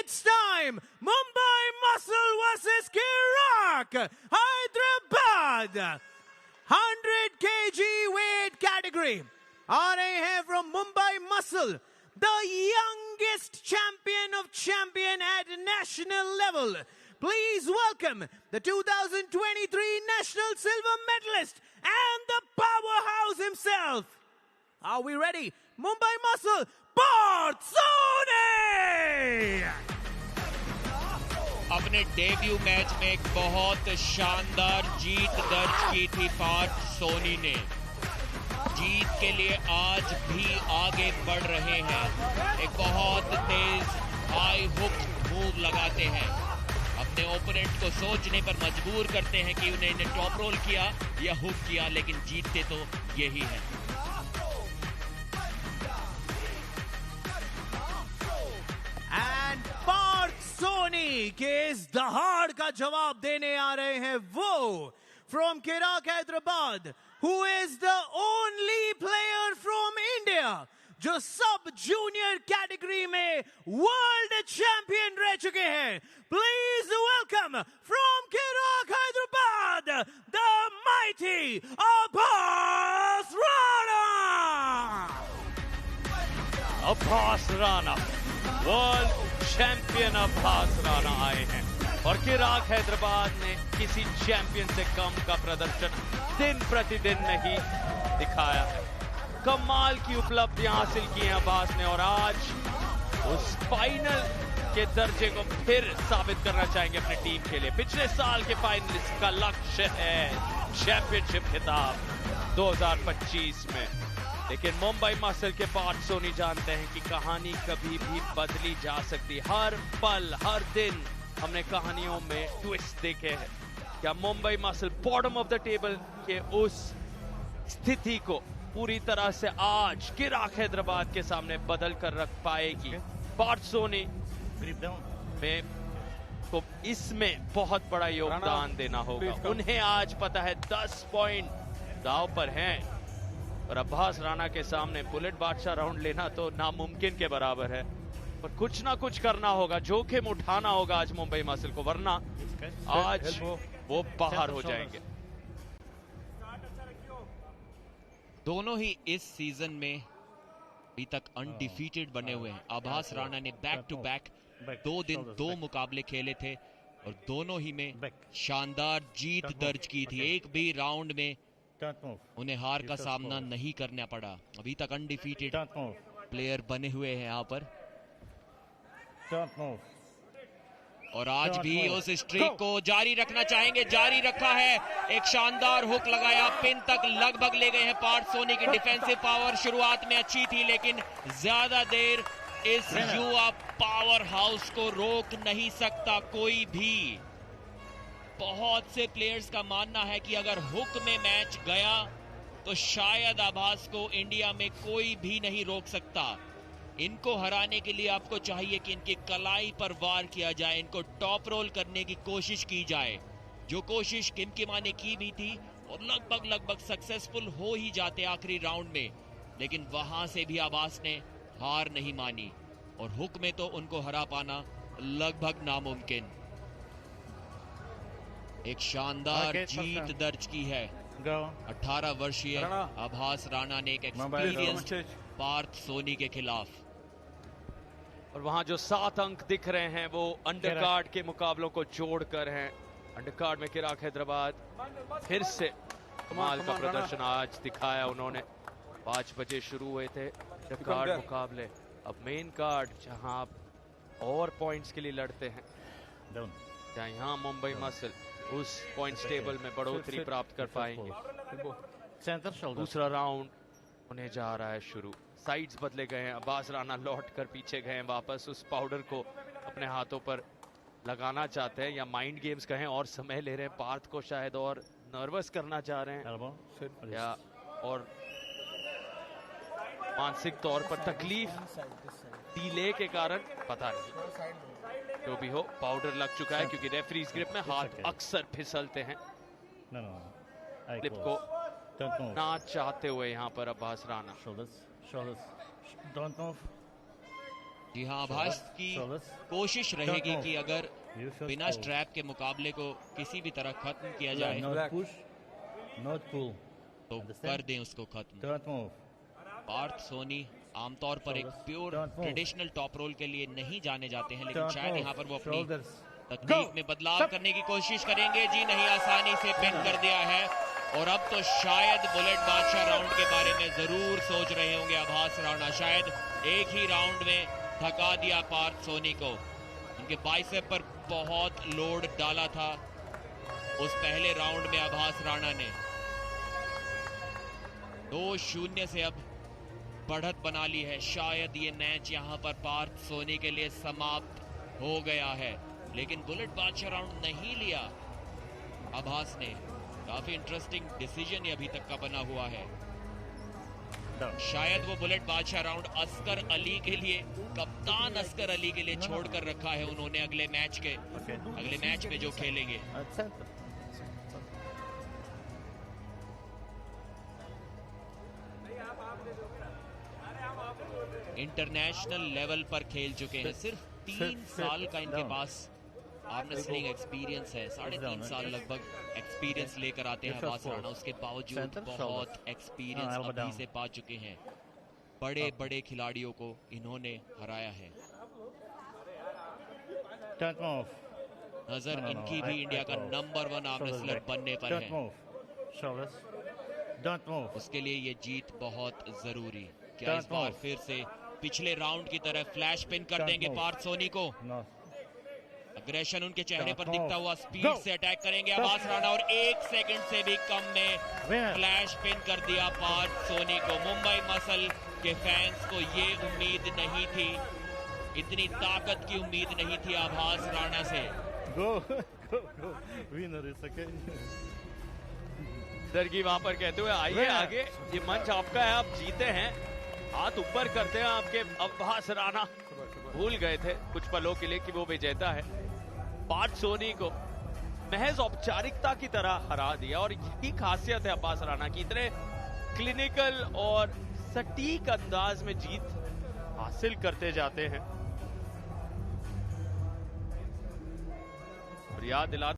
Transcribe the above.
It's time! Mumbai Muscle versus Kirak Hyderabad! 100 kg weight category. आ रहे हैं from Mumbai Muscle, the youngest champion of champion at national level. Please welcome the 2023 national silver medalist and the powerhouse himself. Are we ready? Mumbai Muscle, Parth Soni! अपने debut match में एक बहुत शानदार जीत दर्ज की थी पार्थ सोनी ने। जीत के लिए आज भी आगे बढ़ रहे हैं। एक बहुत तेज हाई हुक मूव लगाते हैं, अपने ओपोनेंट को सोचने पर मजबूर करते हैं कि उन्हें टॉप रोल किया या हुक किया, लेकिन जीतते तो यही है। And Parth Soni के इस दहाड़ का जवाब देने आ रहे हैं वो from Kirak Hyderabad, who is the only player from India जो सब जूनियर कैटेगरी में वर्ल्ड चैंपियन रह चुके हैं। Please welcome from Kirak Hyderabad, the mighty Abbas Rana! Abbas Rana, world champion Abbas Rana आए हैं और किराक हैदराबाद ने किसी चैंपियन से कम का प्रदर्शन दिन प्रतिदिन नहीं दिखाया है। कमाल की उपलब्धियां हासिल की हैं अब्बास ने और आज उस फाइनल के दर्जे को फिर साबित करना चाहेंगे अपनी टीम के लिए। पिछले साल के फाइनलिस्ट का लक्ष्य है चैंपियनशिप खिताब 2025 में, लेकिन मुंबई मसल के पार्थ सोनी जानते हैं कि कहानी कभी भी बदली जा सकती। हर पल हर दिन हमने कहानियों में ट्विस्ट देखे हैं। क्या Mumbai muscle bottom of the table के उस स्थिति को पूरी तरह से आज किराक हैदराबाद के सामने बदल कर रख पाएगी? पार्थ सोनी में को इसमें बहुत बड़ा योगदान देना होगा। उन्हें आज पता है 10 पॉइंट दांव पर हैं और अब्बास राणा के सामने बुलेट बादशाह राउंड लेना तो नामुमकिन के बराबर है। पर कुछ ना कुछ करना होगा, जोखिम उठाना होगा आज मुंबई मसल को, वरना आज वो बाहर हो जाएंगे। दोनों ही इस सीजन में अभी तक अनडिफीटेड बने हुए हैं। अब्बास राणा ने बैक टू बैक 2 दिन 2 मुकाबले खेले थे और दोनों ही में शानदार जीत दर्ज की थी। एक भी राउंड में उन्हें हार का सामना नहीं करना पड़ा। अभी तक अनडिफीटेड प्लेयर बने हुए हैं यहाँ पर और आज भी उस स्ट्रीक को जारी रखना चाहेंगे। जारी रखा है, एक शानदार हुक लगाया, पिन तक लगभग ले गए हैं पार्थ सोनी की डिफेंसिव पावर शुरुआत में अच्छी थी, लेकिन ज्यादा देर इस युवा पावर हाउस को रोक नहीं सकता कोई भी। बहुत से प्लेयर्स का मानना है कि अगर हुक में मैच गया तो शायद अब्बास को इंडिया में कोई भी नहीं रोक सकता। इनको हराने के लिए आपको चाहिए कि इनकी कलाई पर वार किया जाए, इनको टॉप रोल करने की कोशिश की जाए, जो कोशिश किमकिमा ने की भी थी और लगभग सक्सेसफुल हो ही जाते आखिरी राउंड में, लेकिन वहां से भी अब्बास ने हार नहीं मानी और हुक में तो उनको हरा पाना लगभग नामुमकिन। एक शानदार जीत दर्ज की है 18 वर्षीय अब्बास राणा ने एक एक्सपीरियंस्ड पार्थ सोनी के खिलाफ। और वहां जो 7 अंक दिख रहे हैं वो अंडरकार्ड के मुकाबलों को जोड़कर हैं। अंडरकार्ड में किराक हैदराबाद फिर से कमाल का प्रदर्शन आज दिखाया उन्होंने। 5 बजे शुरू हुए थे अंडरकार्ड मुकाबले, अब मेन कार्ड जहां आप और पॉइंट्स के लिए लड़ते हैं, जहां यहाँ मुंबई मसल उस पॉइंट्स टेबल में बढ़ोतरी प्राप्त कर पाएंगे। दूसरा राउंड उन्हें जा रहा है शुरू। साइड्स बदले गए हैं, अब्बास राणा लौट कर पीछे गए हैं वापस, उस पाउडर को अपने हाथों पर लगाना चाहते हैं या माइंड गेम्स कहें और समय ले रहे हैं। पार्थ को शायद और नर्वस करना चाह रहे हैं या और मानसिक तौर पर तकलीफ डीले के कारण, पता नहीं। जो भी हो, पाउडर लग चुका है क्योंकि रेफरीज ग्रिप में हाथ अक्सर फिसलते हैं। क्लिप को ना चाहते हुए यहाँ पर अब्बास राणा जी हाँ, आभास की कोशिश रहेगी कि अगर बिना स्ट्रैप के मुकाबले को किसी भी तरह खत्म किया जाए तो कर दें उसको खत्म। पार्थ सोनी आमतौर पर एक प्योर ट्रेडिशनल टॉप रोल के लिए नहीं जाने जाते हैं, लेकिन शायद यहाँ पर वो अपनी तकनीक में बदलाव करने की कोशिश करेंगे। जी नहीं, आसानी से पिन कर दिया है। और अब तो शायद बुलेट बादशाह राउंड के बारे में जरूर सोच रहे होंगे आभास राणा। शायद एक ही राउंड में थका दिया पार्थ सोनी को। उनके बाइसेप पर बहुत लोड डाला था उस पहले राउंड में आभास राणा ने। 2-0 से अब बढ़त बना ली है। शायद ये मैच यहां पर पार्थ सोनी के लिए समाप्त हो गया है, लेकिन बुलेट बादशाह राउंड नहीं लिया आभास ने। काफी इंटरेस्टिंग डिसीजन ये अभी तक का बना हुआ है। शायद वो बुलेट बादशाह राउंड असगर अली के लिए, कप्तान असगर अली के लिए छोड़कर रखा है उन्होंने अगले मैच में जो खेलेंगे। इंटरनेशनल लेवल पर खेल चुके हैं। सिर्फ 3 साल का इनके पास आर्म रेसलिंग एक्सपीरियंस है। 3.5 साल लगभग एक्सपीरियंस लेकर आते हैं आभास राणा। उसके बावजूद बहुत एक्सपीरियंस अभी से पा चुके हैं। बड़े बड़े खिलाड़ियों को इन्होंने हराया है। नजर इनकी भी इंडिया का नंबर 1 आर्म रेसलर बनने पर है। उसके लिए ये जीत बहुत जरूरी। क्या इस बार फिर से पिछले राउंड की तरह फ्लैश पिन कर देंगे पार्थ सोनी को? अग्रेशन उनके चेहरे पर दिखता हुआ स्पीड से अटैक करेंगे आभास राणा और 1 सेकंड से भी कम में फ्लैश पिन कर दिया पार्थ सोनी को। मुंबई मसल के फैंस को ये उम्मीद नहीं थी, इतनी ताकत की उम्मीद नहीं थी आभास राणा से। सरगी वहां पर कहते हुए आइए आगे, ये मंच आपका है, आप जीते हैं, हाथ ऊपर करते हैं आपके। आभास राणा भूल गए थे कुछ पलों के लिए कि वो विजेता है। पार्थ सोनी को महज औपचारिकता की तरह हरा दिया और यही खासियत है आभास राणा की, इतने क्लिनिकल और सटीक अंदाज में जीत हासिल करते जाते हैं। और याद दिला